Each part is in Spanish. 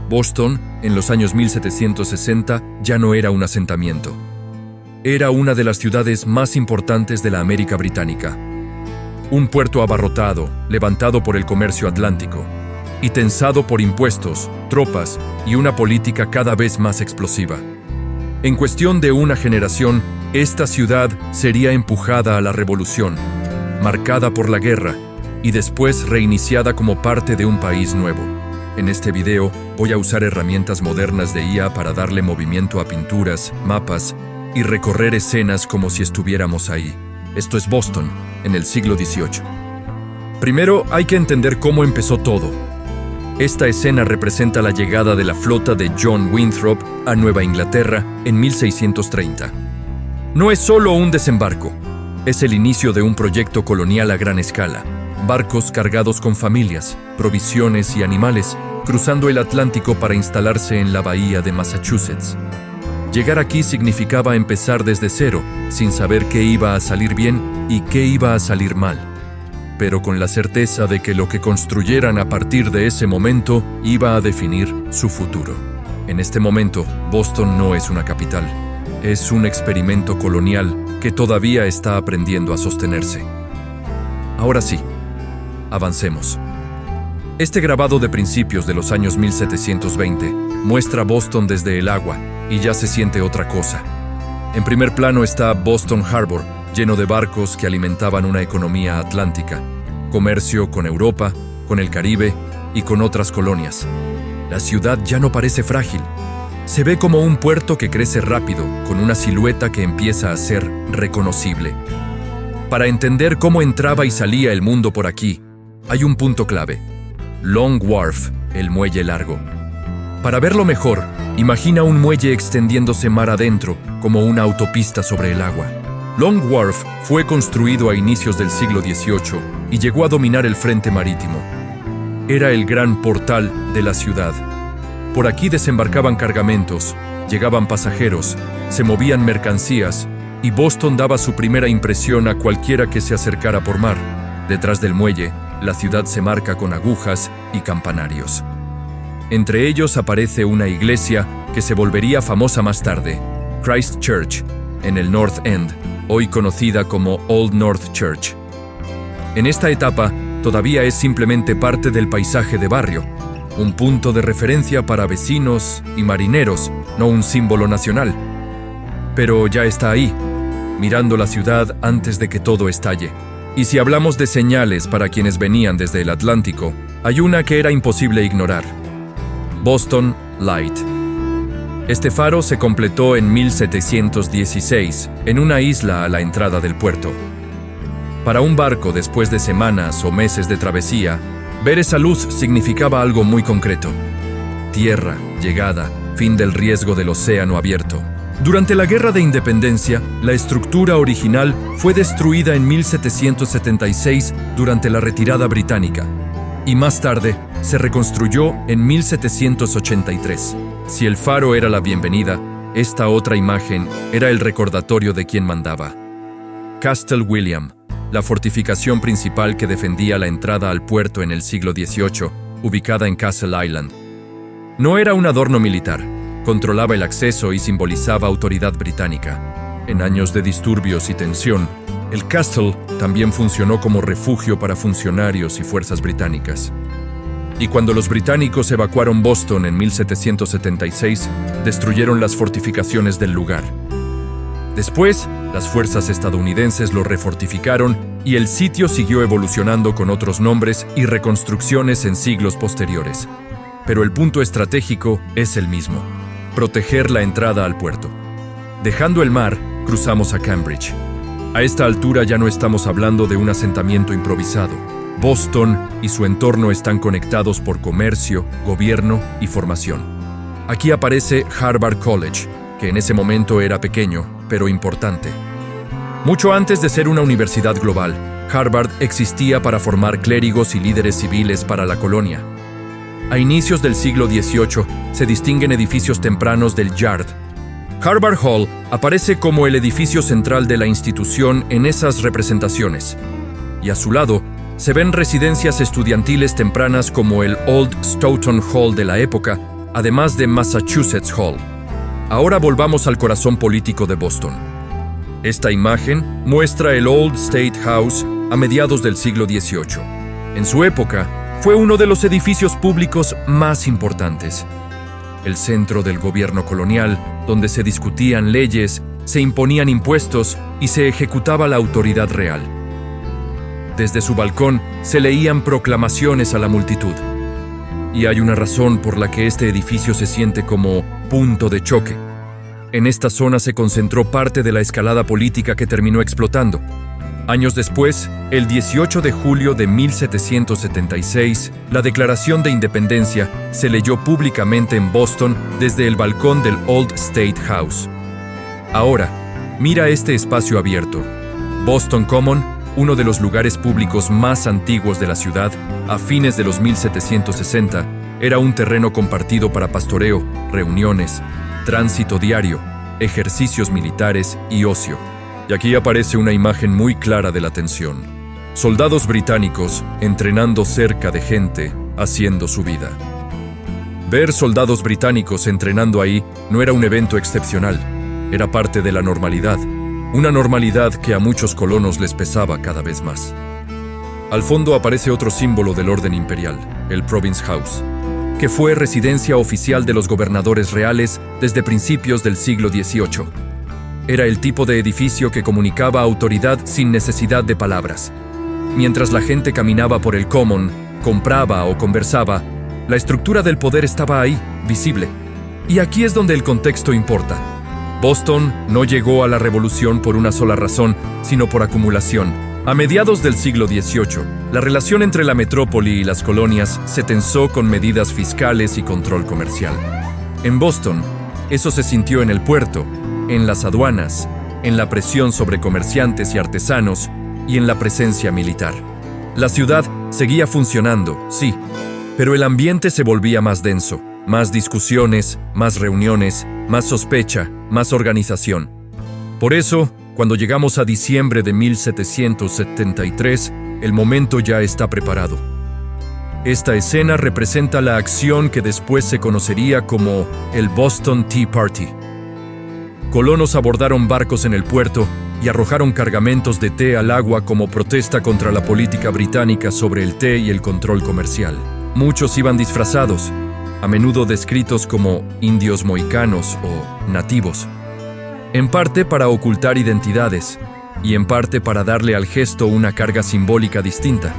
Boston, en los años 1760, ya no era un asentamiento. Era una de las ciudades más importantes de la América británica. Un puerto abarrotado, levantado por el comercio atlántico, y tensado por impuestos, tropas y una política cada vez más explosiva. En cuestión de una generación, esta ciudad sería empujada a la revolución, marcada por la guerra, y después reiniciada como parte de un país nuevo. En este video voy a usar herramientas modernas de IA para darle movimiento a pinturas, mapas y recorrer escenas como si estuviéramos ahí. Esto es Boston, en el siglo XVIII. Primero hay que entender cómo empezó todo. Esta escena representa la llegada de la flota de John Winthrop a Nueva Inglaterra en 1630. No es solo un desembarco, es el inicio de un proyecto colonial a gran escala. Barcos cargados con familias, provisiones y animales, cruzando el Atlántico para instalarse en la bahía de Massachusetts. Llegar aquí significaba empezar desde cero, sin saber qué iba a salir bien y qué iba a salir mal, pero con la certeza de que lo que construyeran a partir de ese momento iba a definir su futuro. En este momento, Boston no es una capital, es un experimento colonial que todavía está aprendiendo a sostenerse. Ahora sí, avancemos. Este grabado de principios de los años 1720 muestra Boston desde el agua y ya se siente otra cosa. En primer plano está Boston Harbor, lleno de barcos que alimentaban una economía atlántica, comercio con Europa, con el Caribe y con otras colonias. La ciudad ya no parece frágil. Se ve como un puerto que crece rápido, con una silueta que empieza a ser reconocible. Para entender cómo entraba y salía el mundo por aquí, hay un punto clave: Long Wharf, el muelle largo. Para verlo mejor, imagina un muelle extendiéndose mar adentro, como una autopista sobre el agua. Long Wharf fue construido a inicios del siglo XVIII y llegó a dominar el frente marítimo. Era el gran portal de la ciudad. Por aquí desembarcaban cargamentos, llegaban pasajeros, se movían mercancías, y Boston daba su primera impresión a cualquiera que se acercara por mar. Detrás del muelle, la ciudad se marca con agujas y campanarios. Entre ellos aparece una iglesia que se volvería famosa más tarde, Christ Church, en el North End, hoy conocida como Old North Church. En esta etapa, todavía es simplemente parte del paisaje de barrio, un punto de referencia para vecinos y marineros, no un símbolo nacional. Pero ya está ahí, mirando la ciudad antes de que todo estalle. Y si hablamos de señales para quienes venían desde el Atlántico, hay una que era imposible ignorar: Boston Light. Este faro se completó en 1716, en una isla a la entrada del puerto. Para un barco después de semanas o meses de travesía, ver esa luz significaba algo muy concreto: tierra, llegada, fin del riesgo del océano abierto. Durante la Guerra de Independencia, la estructura original fue destruida en 1776 durante la retirada británica, y más tarde se reconstruyó en 1783. Si el faro era la bienvenida, esta otra imagen era el recordatorio de quién mandaba. Castle William, la fortificación principal que defendía la entrada al puerto en el siglo XVIII, ubicada en Castle Island. No era un adorno militar, controlaba el acceso y simbolizaba autoridad británica. En años de disturbios y tensión, el Castle también funcionó como refugio para funcionarios y fuerzas británicas. Y cuando los británicos evacuaron Boston en 1776, destruyeron las fortificaciones del lugar. Después, las fuerzas estadounidenses lo refortificaron y el sitio siguió evolucionando con otros nombres y reconstrucciones en siglos posteriores. Pero el punto estratégico es el mismo: proteger la entrada al puerto. Dejando el mar, cruzamos a Cambridge. A esta altura ya no estamos hablando de un asentamiento improvisado. Boston y su entorno están conectados por comercio, gobierno y formación. Aquí aparece Harvard College, que en ese momento era pequeño, pero importante. Mucho antes de ser una universidad global, Harvard existía para formar clérigos y líderes civiles para la colonia. A inicios del siglo XVIII se distinguen edificios tempranos del Yard. Harvard Hall aparece como el edificio central de la institución en esas representaciones, y a su lado se ven residencias estudiantiles tempranas como el Old Stoughton Hall de la época, además de Massachusetts Hall. Ahora volvamos al corazón político de Boston. Esta imagen muestra el Old State House a mediados del siglo XVIII. En su época, fue uno de los edificios públicos más importantes. El centro del gobierno colonial, donde se discutían leyes, se imponían impuestos y se ejecutaba la autoridad real. Desde su balcón se leían proclamaciones a la multitud. Y hay una razón por la que este edificio se siente como punto de choque. En esta zona se concentró parte de la escalada política que terminó explotando. Años después, el 18 de julio de 1776, la Declaración de Independencia se leyó públicamente en Boston desde el balcón del Old State House. Ahora, mira este espacio abierto. Boston Common, uno de los lugares públicos más antiguos de la ciudad, a fines de los 1760, era un terreno compartido para pastoreo, reuniones, tránsito diario, ejercicios militares y ocio. Y aquí aparece una imagen muy clara de la tensión. Soldados británicos entrenando cerca de gente, haciendo su vida. Ver soldados británicos entrenando ahí no era un evento excepcional, era parte de la normalidad, una normalidad que a muchos colonos les pesaba cada vez más. Al fondo aparece otro símbolo del orden imperial, el Province House, que fue residencia oficial de los gobernadores reales desde principios del siglo XVIII. Era el tipo de edificio que comunicaba autoridad sin necesidad de palabras. Mientras la gente caminaba por el Common, compraba o conversaba, la estructura del poder estaba ahí, visible. Y aquí es donde el contexto importa. Boston no llegó a la revolución por una sola razón, sino por acumulación. A mediados del siglo XVIII, la relación entre la metrópoli y las colonias se tensó con medidas fiscales y control comercial. En Boston, eso se sintió en el puerto, en las aduanas, en la presión sobre comerciantes y artesanos y en la presencia militar. La ciudad seguía funcionando, sí, pero el ambiente se volvía más denso, más discusiones, más reuniones, más sospecha, más organización. Por eso, cuando llegamos a diciembre de 1773, el momento ya está preparado. Esta escena representa la acción que después se conocería como el Boston Tea Party. Colonos abordaron barcos en el puerto y arrojaron cargamentos de té al agua como protesta contra la política británica sobre el té y el control comercial. Muchos iban disfrazados, a menudo descritos como indios mohicanos o nativos, en parte para ocultar identidades y en parte para darle al gesto una carga simbólica distinta.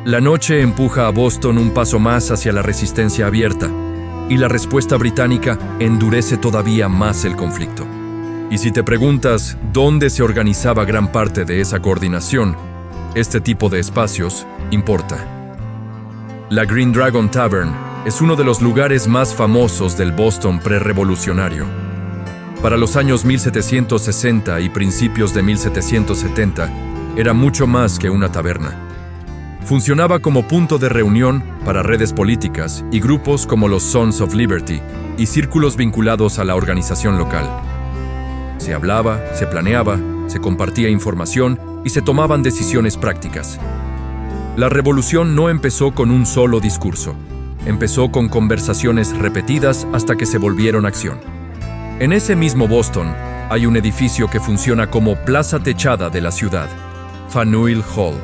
La noche empuja a Boston un paso más hacia la resistencia abierta, y la respuesta británica endurece todavía más el conflicto. Y si te preguntas dónde se organizaba gran parte de esa coordinación, este tipo de espacios importa. La Green Dragon Tavern es uno de los lugares más famosos del Boston prerrevolucionario. Para los años 1760 y principios de 1770, era mucho más que una taberna. Funcionaba como punto de reunión para redes políticas y grupos como los Sons of Liberty y círculos vinculados a la organización local. Se hablaba, se planeaba, se compartía información y se tomaban decisiones prácticas. La revolución no empezó con un solo discurso. Empezó con conversaciones repetidas hasta que se volvieron acción. En ese mismo Boston hay un edificio que funciona como plaza techada de la ciudad, Faneuil Hall.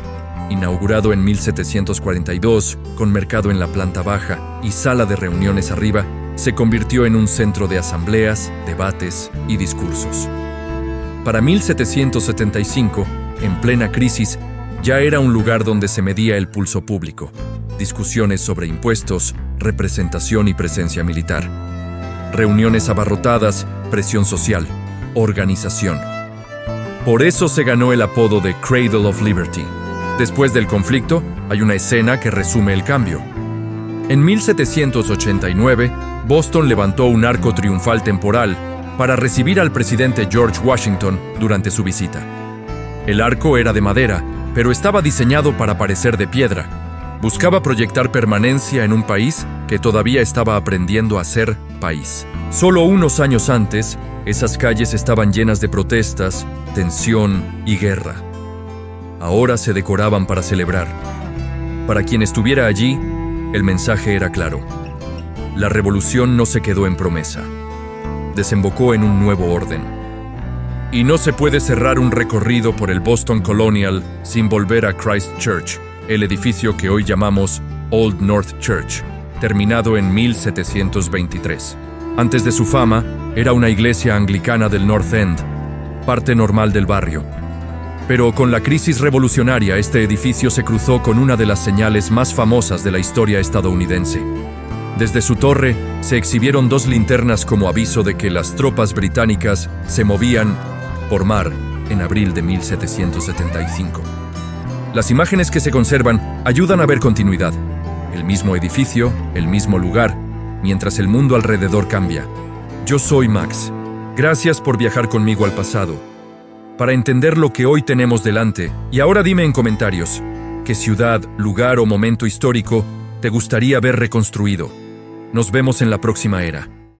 Inaugurado en 1742, con mercado en la planta baja y sala de reuniones arriba, se convirtió en un centro de asambleas, debates y discursos. Para 1775, en plena crisis, ya era un lugar donde se medía el pulso público, discusiones sobre impuestos, representación y presencia militar, reuniones abarrotadas, presión social, organización. Por eso se ganó el apodo de Cradle of Liberty. Después del conflicto, hay una escena que resume el cambio. En 1789, Boston levantó un arco triunfal temporal para recibir al presidente George Washington durante su visita. El arco era de madera, pero estaba diseñado para parecer de piedra. Buscaba proyectar permanencia en un país que todavía estaba aprendiendo a ser país. Solo unos años antes, esas calles estaban llenas de protestas, tensión y guerra. Ahora se decoraban para celebrar. Para quien estuviera allí, el mensaje era claro. la revolución no se quedó en promesa. Desembocó en un nuevo orden. Y no se puede cerrar un recorrido por el Boston Colonial sin volver a Christ Church, el edificio que hoy llamamos Old North Church, terminado en 1723. Antes de su fama, era una iglesia anglicana del North End, parte normal del barrio. Pero con la crisis revolucionaria, este edificio se cruzó con una de las señales más famosas de la historia estadounidense. Desde su torre se exhibieron dos linternas como aviso de que las tropas británicas se movían por mar en abril de 1775. Las imágenes que se conservan ayudan a ver continuidad. El mismo edificio, el mismo lugar, mientras el mundo alrededor cambia. Yo soy Max. Gracias por viajar conmigo al pasado, para entender lo que hoy tenemos delante. Y ahora dime en comentarios, ¿qué ciudad, lugar o momento histórico te gustaría ver reconstruido? Nos vemos en la próxima era.